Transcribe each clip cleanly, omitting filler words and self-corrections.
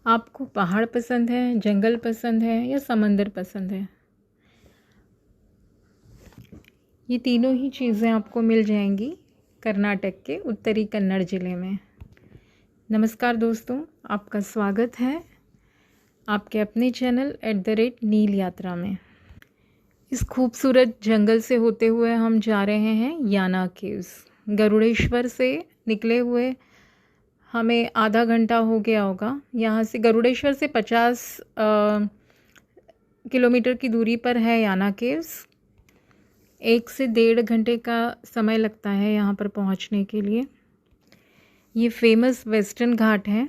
आपको पहाड़ पसंद है, जंगल पसंद है या समंदर पसंद है? ये तीनों ही चीज़ें आपको मिल जाएंगी कर्नाटक के उत्तरी कन्नड़ ज़िले में। नमस्कार दोस्तों, आपका स्वागत है आपके अपने चैनल @नील यात्रा में। इस खूबसूरत जंगल से होते हुए हम जा रहे हैं याना केव्स। गरुड़ेश्वर से निकले हुए हमें आधा घंटा हो गया होगा। यहाँ से गरुड़ेश्वर से 50 किलोमीटर की दूरी पर है याना केव्स। 1 से 1.5 घंटे का समय लगता है यहाँ पर पहुँचने के लिए। ये फेमस वेस्टर्न घाट है।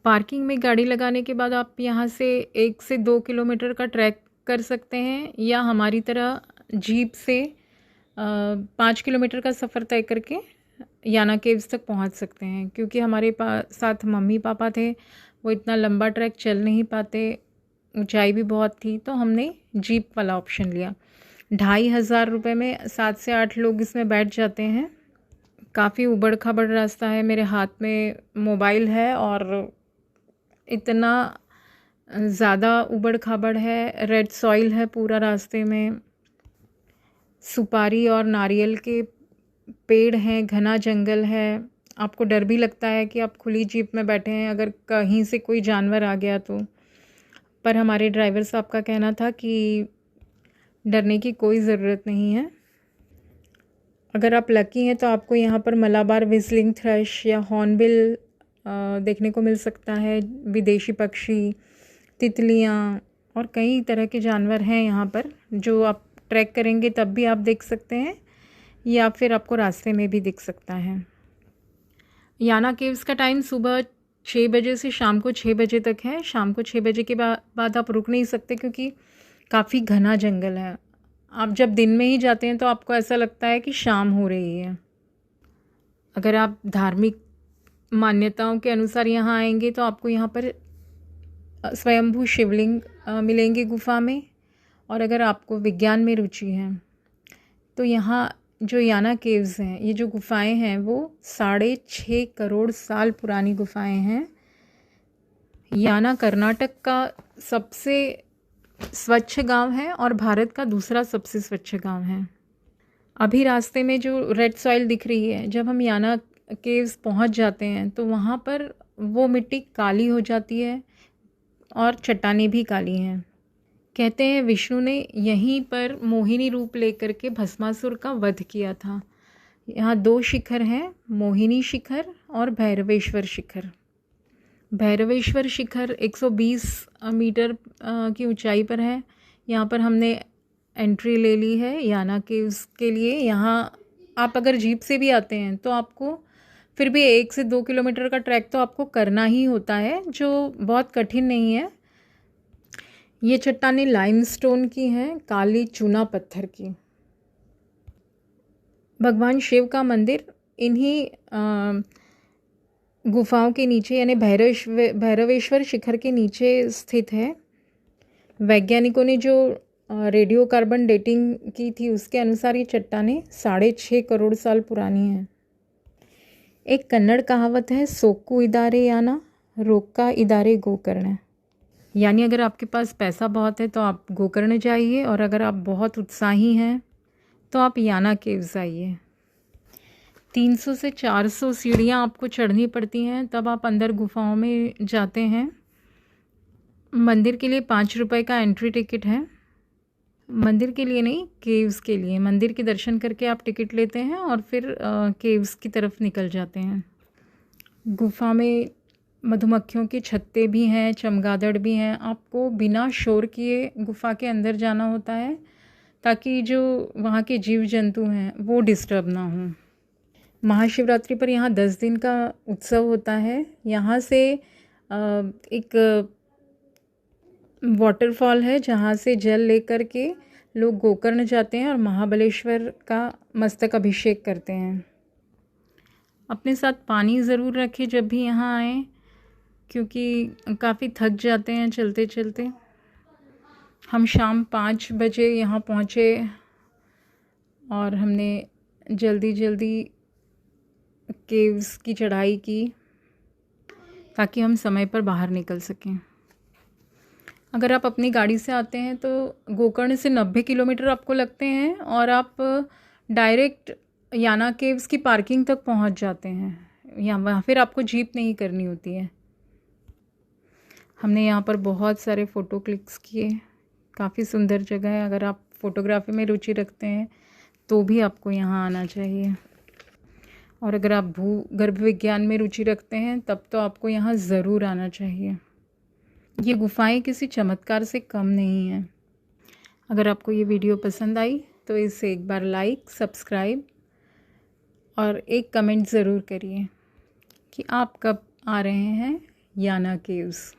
पार्किंग में गाड़ी लगाने के बाद आप यहाँ से 1 से 2 किलोमीटर का ट्रैक कर सकते हैं या हमारी तरह जीप से 5 किलोमीटर का सफ़र तय करके याना केव्स तक पहुँच सकते हैं। क्योंकि हमारे साथ मम्मी पापा थे, वो इतना लंबा ट्रैक चल नहीं पाते, ऊंचाई भी बहुत थी, तो हमने जीप वाला ऑप्शन लिया। 2,500 रुपये में 7 से 8 लोग इसमें बैठ जाते हैं। काफ़ी उबड़ खाबड़ रास्ता है। मेरे हाथ में मोबाइल है और इतना ज़्यादा उबड़ खाबड़ है। रेड सॉइल है पूरा रास्ते में। सुपारी और नारियल के पेड़ हैं, घना जंगल है। आपको डर भी लगता है कि आप खुली जीप में बैठे हैं, अगर कहीं से कोई जानवर आ गया तो। पर हमारे ड्राइवर साहब का कहना था कि डरने की कोई ज़रूरत नहीं है। अगर आप लकी हैं तो आपको यहाँ पर मलाबार विस्लिंग थ्रश या हॉर्नबिल देखने को मिल सकता है। विदेशी पक्षी, तितलियाँ और कई तरह के जानवर हैं यहाँ पर, जो आप ट्रैक करेंगे तब भी आप देख सकते हैं या फिर आपको रास्ते में भी दिख सकता है। याना केव्स का टाइम सुबह 6 बजे से शाम को 6 बजे तक है। शाम को 6 बजे के बाद आप रुक नहीं सकते क्योंकि काफ़ी घना जंगल है। आप जब दिन में ही जाते हैं तो आपको ऐसा लगता है कि शाम हो रही है। अगर आप धार्मिक मान्यताओं के अनुसार यहाँ आएंगे तो आपको यहाँ पर स्वयंभू शिवलिंग मिलेंगे गुफा में। और अगर आपको विज्ञान में रुचि है तो यहाँ जो याना केव्स हैं, ये जो गुफाएं हैं, वो 6.5 करोड़ साल पुरानी गुफाएं हैं। याना कर्नाटक का सबसे स्वच्छ गांव है और भारत का दूसरा सबसे स्वच्छ गांव है। अभी रास्ते में जो रेड सॉइल दिख रही है, जब हम याना केव्स पहुंच जाते हैं तो वहाँ पर वो मिट्टी काली हो जाती है और चट्टानें भी काली हैं। कहते हैं विष्णु ने यहीं पर मोहिनी रूप लेकर के भस्मासुर का वध किया था। यहाँ 2 शिखर हैं, मोहिनी शिखर और भैरवेश्वर शिखर। भैरवेश्वर शिखर 120 मीटर की ऊंचाई पर है। यहाँ पर हमने एंट्री ले ली है याना केव्स के लिए। यहाँ आप अगर जीप से भी आते हैं तो आपको फिर भी 1 से 2 किलोमीटर का ट्रैक तो आपको करना ही होता है, जो बहुत कठिन नहीं है। ये चट्टानें लाइमस्टोन की हैं, काली चूना पत्थर की। भगवान शिव का मंदिर इन्हीं गुफाओं के नीचे यानी भैरवेश्वर शिखर के नीचे स्थित है। वैज्ञानिकों ने जो रेडियो कार्बन डेटिंग की थी उसके अनुसार ये चट्टानें 6.5 करोड़ साल पुरानी हैं। एक कन्नड़ कहावत है, सोक्कू इदारे याना, रोक्का इदारे गोकर्ण। यानी अगर आपके पास पैसा बहुत है तो आप गोकर्ण जाइए, और अगर आप बहुत उत्साही हैं तो आप याना केव्स आइए। 300 से 400 सीढ़ियाँ आपको चढ़नी पड़ती हैं, तब आप अंदर गुफाओं में जाते हैं। मंदिर के लिए 5 रुपये का एंट्री टिकट है। मंदिर के लिए नहीं, केव्स के लिए। मंदिर के दर्शन करके आप टिकट लेते हैं और फिर केव्स की तरफ निकल जाते हैं। गुफा में मधुमक्खियों के छत्ते भी हैं, चमगादड़ भी हैं। आपको बिना शोर किए गुफा के अंदर जाना होता है ताकि जो वहाँ के जीव जंतु हैं वो डिस्टर्ब ना हों। महाशिवरात्रि पर यहाँ 10 दिन का उत्सव होता है। यहाँ से एक वाटरफॉल है जहाँ से जल लेकर के लोग गोकर्ण जाते हैं और महाबलेश्वर का मस्तक अभिषेक करते हैं। अपने साथ पानी ज़रूर रखें जब भी यहाँ आएँ, क्योंकि काफ़ी थक जाते हैं चलते चलते। हम शाम 5 बजे यहाँ पहुँचे और हमने जल्दी जल्दी केव्स की चढ़ाई की। ताकि हम समय पर बाहर निकल सकें। अगर आप अपनी गाड़ी से आते हैं तो गोकर्ण से 90 किलोमीटर आपको लगते हैं और आप डायरेक्ट याना केव्स की पार्किंग तक पहुंच जाते हैं। वहाँ फिर आपको जीप नहीं करनी होती है। हमने यहाँ पर बहुत सारे फ़ोटो क्लिक्स किए। काफ़ी सुंदर जगह है। अगर आप फ़ोटोग्राफी में रुचि रखते हैं तो भी आपको यहाँ आना चाहिए, और अगर आप भूगर्भ विज्ञान में रुचि रखते हैं तब तो आपको यहाँ ज़रूर आना चाहिए। ये गुफाएं किसी चमत्कार से कम नहीं हैं। अगर आपको ये वीडियो पसंद आई तो इसे एक बार लाइक, सब्सक्राइब और एक कमेंट ज़रूर करिए कि आप कब आ रहे हैं याना केव्स।